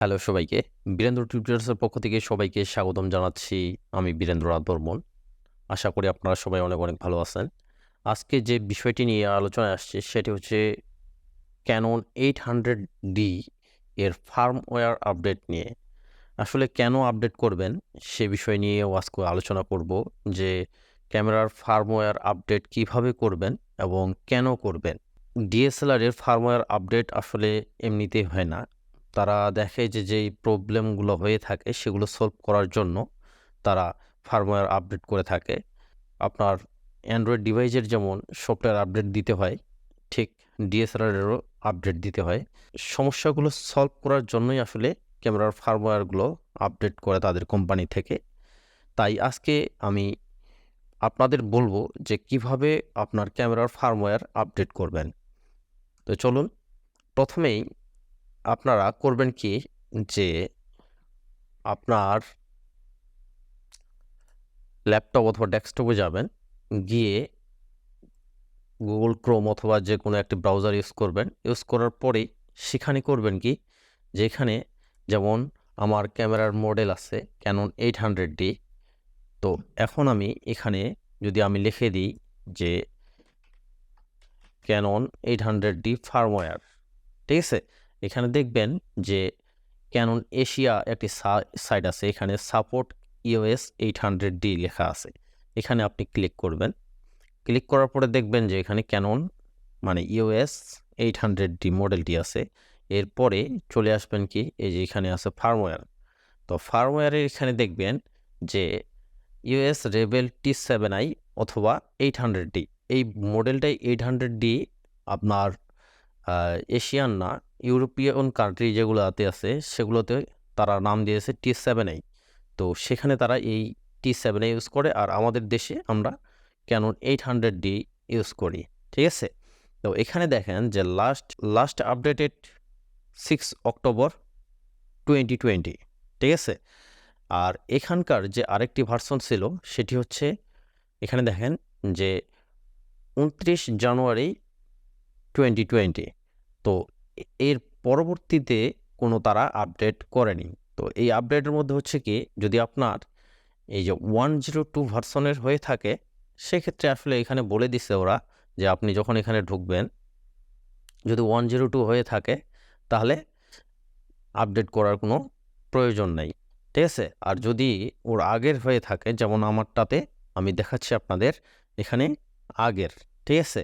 Hello সবাইকে, বীরেন্দ্র টিউটোরিয়ালসের পক্ষ থেকে সবাইকে স্বাগতম জানাচ্ছি। আমি বীরেন্দ্রনাথ বর্মন। আশা করি আপনারা সবাই অনেক অনেক ভালো আছেন। আজকে যে বিষয়টি নিয়ে আলোচনায় আসছে সেটি হচ্ছে ক্যানন 800D এর ফার্মওয়্যার আপডেট নিয়ে। আসলে কেন আপডেট করবেন সে বিষয় নিয়েও আজকে আলোচনা করব যে ক্যামেরার ফার্মওয়্যার আপডেট কিভাবে করবেন এবং কেন করবেন। ডিএসএলআর এর ফার্মওয়্যার আপডেট আসলে এমনিতেই হয় না। তারা দেখে যে যেই প্রবলেমগুলো হয়ে থাকে সেগুলো সলভ করার জন্য তারা ফার্মওয়্যার আপডেট করে থাকে। আপনার অ্যান্ড্রয়েড ডিভাইসের যেমন সফটওয়্যার আপডেট দিতে হয়, ঠিক ডিএসএলআরেরও আপডেট দিতে হয়। সমস্যাগুলো সলভ করার জন্যই আসলে ক্যামেরার ফার্মওয়্যারগুলো আপডেট করে তাদের কোম্পানি থেকে। তাই আজকে আমি আপনাদের বলবো যে কিভাবে আপনার ক্যামেরার ফার্মওয়্যার আপডেট করবেন। তো চলুন, প্রথমেই আপনারা করবেন কি, যে আপনার ল্যাপটপ অথবা ডেস্কটপে যাবেন, গিয়ে গুগল ক্রোম অথবা যে কোনো একটি ব্রাউজার ইউজ করবেন। ইউজ করার পরেই সেখানে করবেন কি, যে এখানে যেমন আমার ক্যামেরার মডেল আছে ক্যানন 800D। তো এখন আমি এখানে যদি আমি লিখে দিই যে ক্যানন 800D ফার্মওয়্যার, ঠিক আছে, এখানে দেখবেন যে ক্যানন এশিয়া একটি সাইট আছে, এখানে সাপোর্ট ইউএস 800D লেখা আছে। এখানে আপনি ক্লিক করবেন। ক্লিক করার পরে দেখবেন যে এখানে ক্যানন মানে ইউএস 800D মডেলটি আছে। এরপরে চলে আসবেন কি, এই যে এখানে আছে ফার্মওয়্যার। তো ফার্মওয়্যারের এখানে দেখবেন যে ইউএস রেবেল T7i অথবা 800D। এই মডেলটাই 800D আপনার এশিয়ান না, ইউরোপিয়ান কান্ট্রি যেগুলোতে আছে সেগুলোতে তারা নাম দিয়েছে T7i। তো সেখানে তারা এই T7i ইউজ করে, আর আমাদের দেশে আমরা ক্যানন 800D ইউজ করি, ঠিক আছে। তো এখানে দেখেন যে লাস্ট আপডেটেড 6 অক্টোবর 2020, ঠিক আছে। আর এখানকার যে আরেকটি ভার্সন ছিল সেটি হচ্ছে, এখানে দেখেন যে 29 জানুয়ারি 2020। তো এর পরবর্তীতে কোনো তারা আপডেট করেনি। তো এই আপডেটের মধ্যে হচ্ছে কি, যদি আপনার এই যে 102 ভার্সনের হয়ে থাকে, সেক্ষেত্রে আসলে এখানে বলে দিছে ওরা যে আপনি যখন এখানে ঢুকবেন, যদি 102 হয়ে থাকে তাহলে আপডেট করার কোনো প্রয়োজন নেই, ঠিক আছে। আর যদি ওর আগের হয়ে থাকে, যেমন আমারটাতে আমি দেখাচ্ছি আপনাদের এখানে আগের, ঠিক আছে।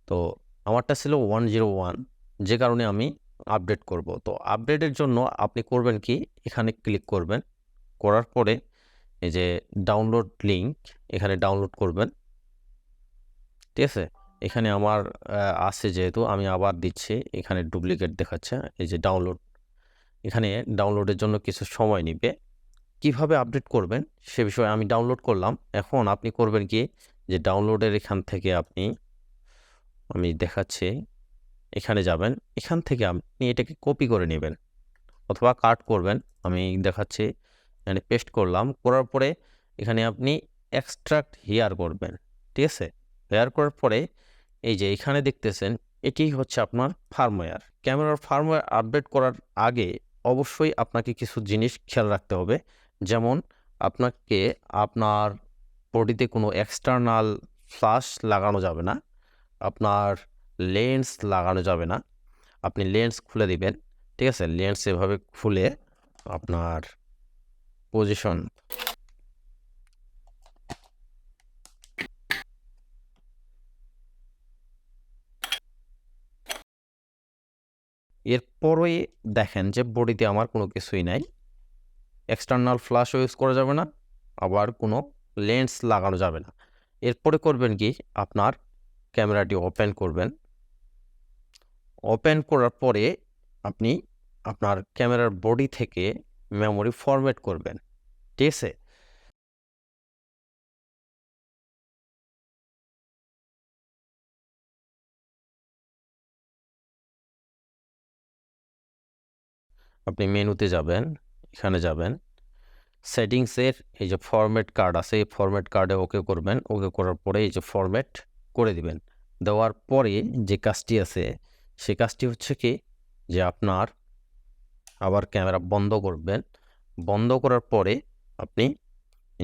তো আমারটা ছিল 101, যে কারণে আমি আপডেট করব। তো আপডেটের জন্য আপনি করবেন কি, এখানে ক্লিক করবেন, করার পরে এই যে ডাউনলোড লিঙ্ক, এখানে ডাউনলোড করবেন, ঠিক আছে। এখানে আমার আছে, যেহেতু আমি আবার দিচ্ছি, এখানে ডুপ্লিকেট দেখাচ্ছে। এই যে ডাউনলোড, এখানে ডাউনলোডের জন্য কিছু সময় নেবে। কিভাবে আপডেট করবেন সে বিষয়ে আমি ডাউনলোড করলাম। এখন আপনি করবেন কি, যে ডাউনলোডের এখান থেকে আমি দেখাচ্ছি, এখানে যাবেন, এখান থেকে আপনি এটাকে কপি করে নেবেন অথবা কাট করবেন। আমি দেখাচ্ছি, এখানে পেস্ট করলাম, করার পরে এখানে আপনি এক্সট্রাক্ট হেয়ার করবেন, ঠিক আছে। হেয়ার করার পরে এই যে এখানে দেখতেছেন, এটি হচ্ছে আপনার ফার্মওয়্যার। ক্যামেরার ফার্মওয়্যার আপডেট করার আগে অবশ্যই আপনাকে কিছু জিনিস খেয়াল রাখতে হবে। যেমন আপনাকে আপনার বডিতে কোনো এক্সটার্নাল ফ্ল্যাশ লাগানো যাবে না, আপনার লেন্স লাগানো যাবে না। আপনি লেন্স খুলে দিবেন, ঠিক আছে। লেন্স এভাবে খুলে আপনার পজিশন, এরপরে দেখেন যে বডিতে আমার কোনো কিছুই নাই, এক্সটার্নাল ফ্ল্যাশও ইউজ করা যাবে না, আবার কোনো লেন্স লাগানো যাবে না। এরপরে করবেন কি, আপনার ক্যামেরাটি ওপেন করবেন। ওপেন করার পরে আপনি আপনার ক্যামেরার বডি থেকে মেমোরি ফরম্যাট করবেন, ঠিক আছে। আপনি মেনুতে যাবেন, এখানে যাবেন, সেটিংসের এই যে ফরম্যাট কার্ড আছে, এই ফরম্যাট কার্ডে ওকে করবেন। ওকে করার পরে এই যে ফরম্যাট করে দিবেন। দেওয়ার পরে যে কাজটি আছে, সে কাজটি হচ্ছে কি, যে আপনার আবার ক্যামেরা বন্ধ করবেন। বন্ধ করার পরে আপনি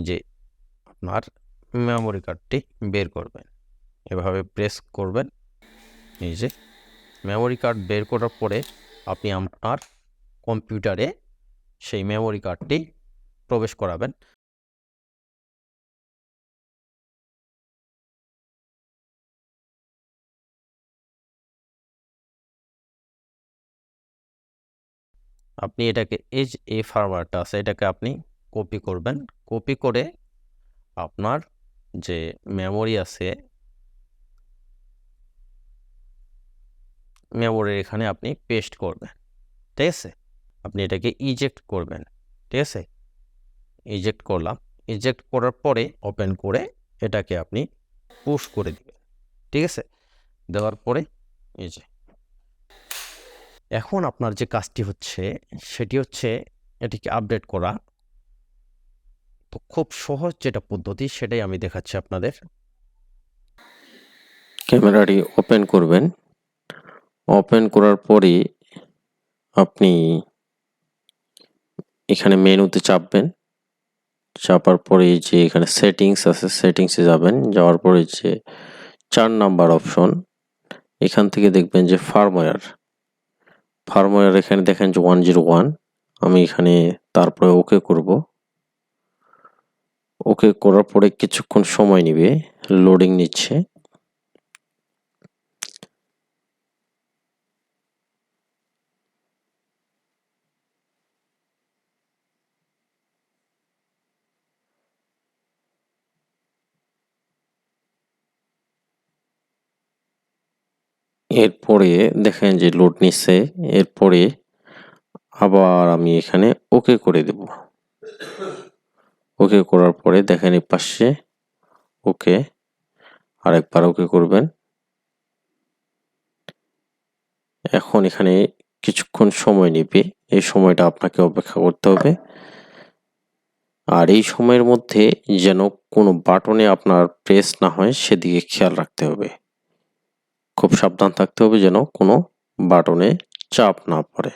যে আপনার মেমোরি কার্ডটি বের করবেন, এভাবে প্রেস করবেন। এই যে মেমোরি কার্ড বের করার পরে আপনি আপনার কম্পিউটারে সেই মেমোরি কার্ডটি প্রবেশ করাবেন। আপনি এটাকে এই ফার্মওয়্যারটা আছে এটাকে আপনি কপি করবেন। কপি করে আপনার যে মেমোরি আছে মেমোরির এখানে আপনি পেস্ট করবেন, ঠিক আছে? আপনি এটাকে ইজেক্ট করবেন, ঠিক আছে? ইজেক্ট করলাম। ইজেক্ট করার পরে ওপেন করে এটাকে আপনি পুশ করে দিবেন, ঠিক আছে? দেওয়ার পরে এই যে এখন আপনার যে কাজটি হচ্ছে সেটি হচ্ছে এটিকে আপডেট করা। তো খুব সহজ যেটা পদ্ধতি সেটাই আমি দেখাচ্ছি আপনাদের। ক্যামেরাটি ওপেন করবেন। ওপেন করার পরে আপনি এখানে মেনুতে চাপবেন। চাপার পরে যে এখানে সেটিংস আছে সেটিংসে যাবেন। যাওয়ার পরে যে 4 নাম্বার অপশন, এখান থেকে দেখবেন যে ফার্মওয়্যার এখানে দেখেন যে 101। আমি এখানে তারপরে ওকে করব। ওকে করার পরে কিছুক্ষণ সময় নেবে, লোডিং নিচ্ছে। এরপরে দেখেন যে লোড নিচ্ছে। এরপরে আবার আমি এখানে ওকে করে দেব। ওকে করার পরে দেখেন এই পাশে ওকে, আরেকবার ওকে করবেন। এখন এখানে কিছুক্ষণ সময় নেবে, এই সময়টা আপনাকে অপেক্ষা করতে হবে। আর এই সময়ের মধ্যে যেন কোনো বাটনে আপনার প্রেস না হয় সেদিকে খেয়াল রাখতে হবে। খুব সাবধান থাকতে হবে যেন কোনো বাটনে চাপ না পড়ে।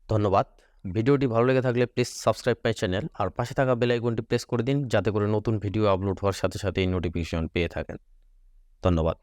ধন্যবাদ। ভিডিওটি ভালো লেগে থাকলে প্লিজ সাবস্ক্রাইব মাই চ্যানেল আর পাশে থাকা বেল আইকনটি প্রেস করে দিন যাতে করে নতুন ভিডিও আপলোড হওয়ার সাথে সাথে এই নোটিফিকেশন পেয়ে থাকেন। ধন্যবাদ।